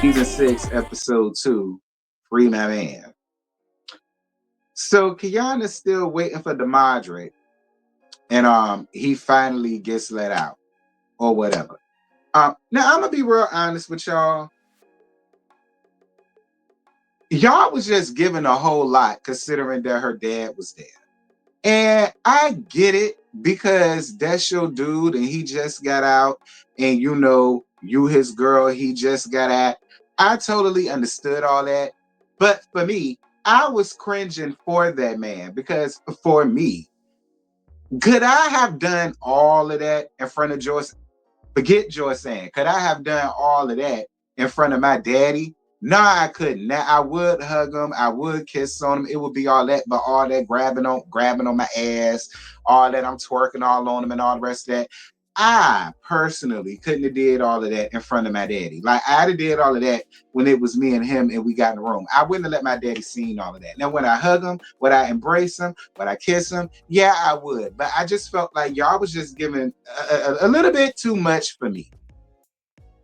Season 6, Episode 2, Free My Man. So Kiana's still waiting for Demadre, and he finally gets let out or whatever. Now I'm gonna be real honest with y'all. Y'all was just giving a whole lot considering that her dad was there. And I get it because that's your dude and he just got out, and you his girl, he just got at. I totally understood all that. But for me, I was cringing for that man because for me, could I have done all of that in front of Joyce? Forget Joyce saying, could I have done all of that in front of my daddy? No, I couldn't. Now I would hug him, I would kiss on him. It would be all that, but all that grabbing on my ass, all that I'm twerking all on him and all the rest of that. I personally couldn't have did all of that in front of my daddy. Like I'd have did all of that when it was me and him and we got in the room. I wouldn't have let my daddy seen all of that. Now when I hug him, would I embrace him? Would I kiss him? Yeah, I would. But I just felt like y'all was just giving a little bit too much for me.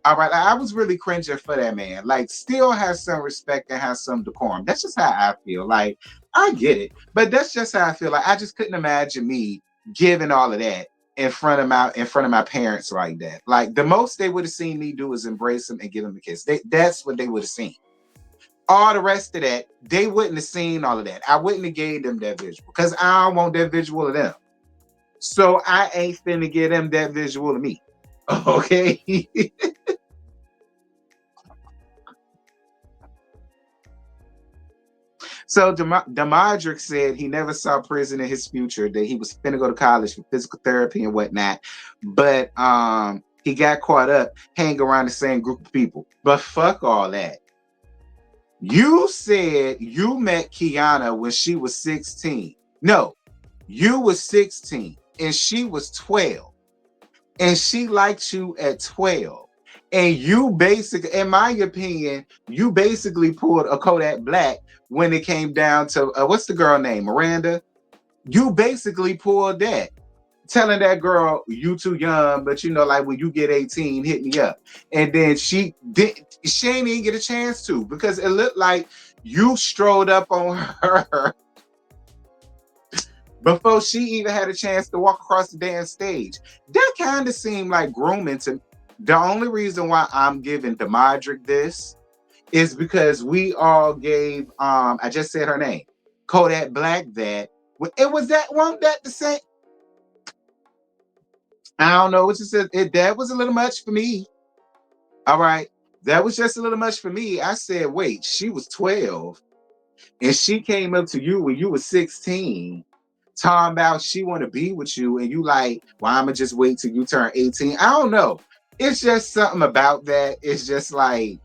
All right, I was really cringing for that man. Like, still have some respect and have some decorum. That's just how I feel. Like, I get it, but that's just how I feel. Like, I just couldn't imagine me giving all of that in front of my parents like that. Like, the most they would have seen me do is embrace them and give them a kiss. That's what they would have seen. All the rest of that, they wouldn't have seen all of that. I wouldn't have gave them that visual because I don't want that visual of them. So I ain't finna give them that visual of me. Okay. So Demadrick said he never saw prison in his future, that he was finna go to college for physical therapy and whatnot. But he got caught up hanging around the same group of people. But fuck all that. You said you met Kiana when she was 16. No, you was 16 and she was 12. And she liked you at 12. And you basically, in my opinion, you basically pulled a Kodak Black when it came down to what's the girl name? Miranda. You basically pulled that, telling that girl you too young, but like when you get 18, hit me up. And then she ain't even get a chance to because it looked like you strode up on her before she even had a chance to walk across the damn stage. That kind of seemed like grooming to me. The only reason why I'm giving Demadrick this is because we all gave I just said her name, Kodak Black, that it was that one that the same. I don't know. It's just that was a little much for me. All right. That was just a little much for me. I said, wait, she was 12 and she came up to you when you were 16, talking about she want to be with you, and you like, well, I'm gonna just wait till you turn 18. I don't know. It's just something about that. It's just like,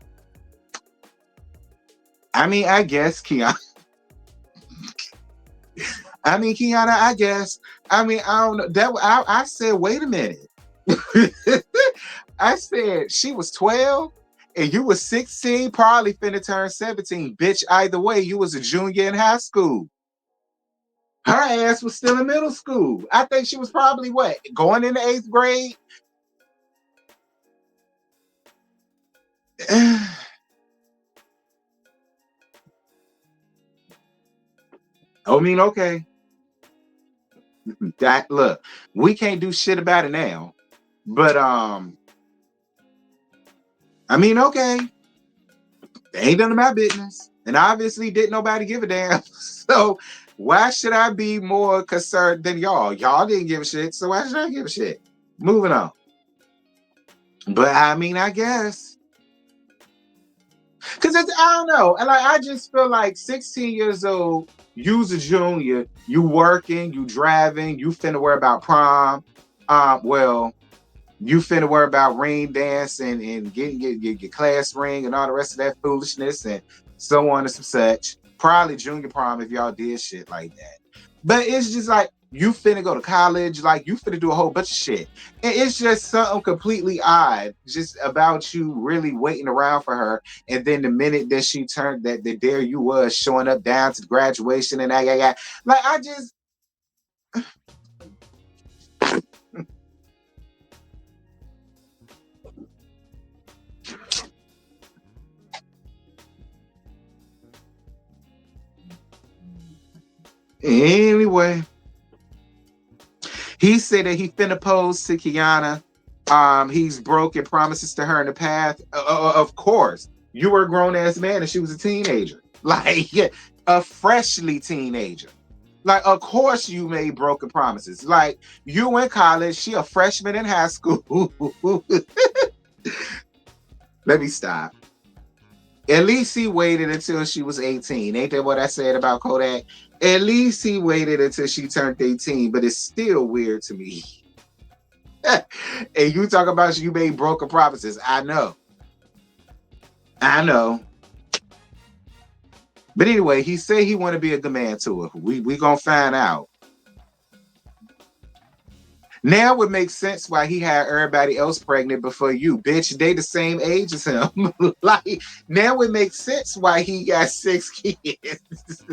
I mean, I guess Kiana. I mean, Kiana, I guess. I mean, I don't know. I said, wait a minute. I said she was 12 and you was 16, probably finna turn 17. Bitch, either way, you was a junior in high school. Her ass was still in middle school. I think she was probably what? Going into 8th grade? I mean, okay. That look, we can't do shit about it now. But I mean, okay. Ain't none of my business. And obviously didn't nobody give a damn. So why should I be more concerned than y'all? Y'all didn't give a shit, so why should I give a shit? Moving on. But I mean, I guess. Cause I don't know. And like I just feel like 16 years old, you's a junior, you working, you driving, you finna worry about prom. Well, you finna worry about ring dance and getting your class ring and all the rest of that foolishness and so on and some such. Probably junior prom if y'all did shit like that. But it's just like you finna go to college, like you finna do a whole bunch of shit. And it's just something completely odd just about you really waiting around for her. And then the minute that she turned that there you was showing up down to the graduation and that. Like I just Anyway, he said that he finna pose to Kiana. He's broken promises to her in the past. Of course, you were a grown ass man and she was a teenager, like a freshly teenager. Like, of course, you made broken promises. Like, you in college, she a freshman in high school. Let me stop. At least he waited until she was 18. Ain't that what I said about Kodak? At least he waited until she turned 18, but it's still weird to me. And you talk about you made broken promises. I know. I know. But anyway, he said he want to be a good man to her. We gonna find out. Now it makes sense why he had everybody else pregnant before you. Bitch, they the same age as him. Like, now it makes sense why he got 6 kids.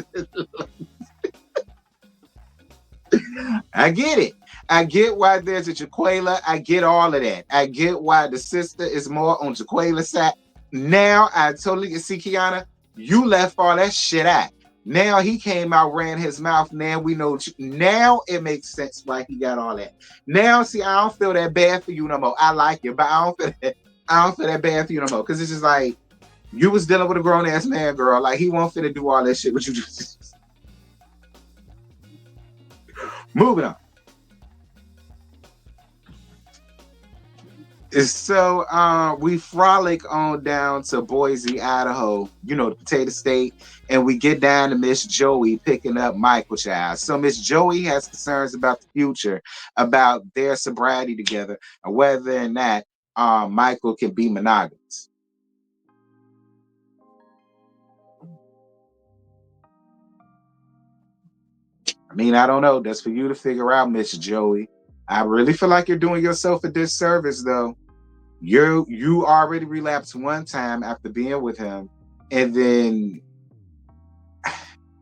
I get it. I get why there's a Jaquela. I get all of that. I get why the sister is more on Jaquela's side. Now I totally see, Kiana, you left all that shit out. Now he came out, ran his mouth. Now we know. Now it makes sense why he got all that. Now, see, I don't feel that bad for you no more. I like you, but I don't feel that bad for you no more. Because it's just like, you was dealing with a grown ass man, girl. Like, he won't fit to do all that shit with you. Moving on. So we frolic on down to Boise, Idaho, the potato state, and we get down to Miss Joey picking up Michael child. So Miss Joey has concerns about the future, about their sobriety together, and whether or not Michael can be monogamous. I mean, I don't know. That's for you to figure out, Miss Joey. I really feel like you're doing yourself a disservice, though. You already relapsed one time after being with him, and then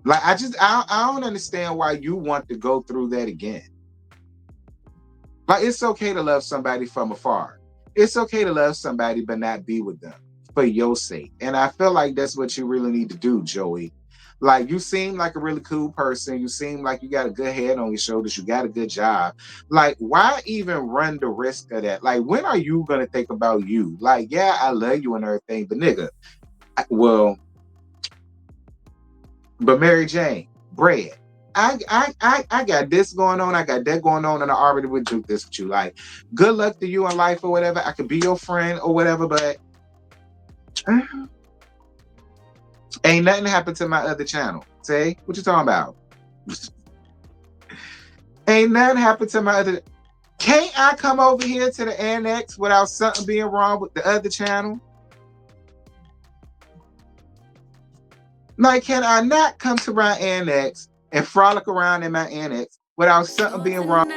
like I don't understand why you want to go through that again. Like, it's okay to love somebody from afar. It's okay to love somebody but not be with them for your sake. And I feel like that's what you really need to do, Joey. Like, you seem like a really cool person. You seem like you got a good head on your shoulders. You got a good job. Like, why even run the risk of that? Like, when are you gonna think about you? Like, yeah, I love you and everything, but nigga, but Mary Jane, bread. I got this going on, I got that going on, and I already would do this with you. Like, good luck to you in life or whatever. I could be your friend or whatever, but ain't nothing happened to my other channel. Say, what you talking about? Ain't nothing happened to my other. Can't I come over here to the annex without something being wrong with the other channel? Like, can I not come to my annex and frolic around in my annex without something being wrong?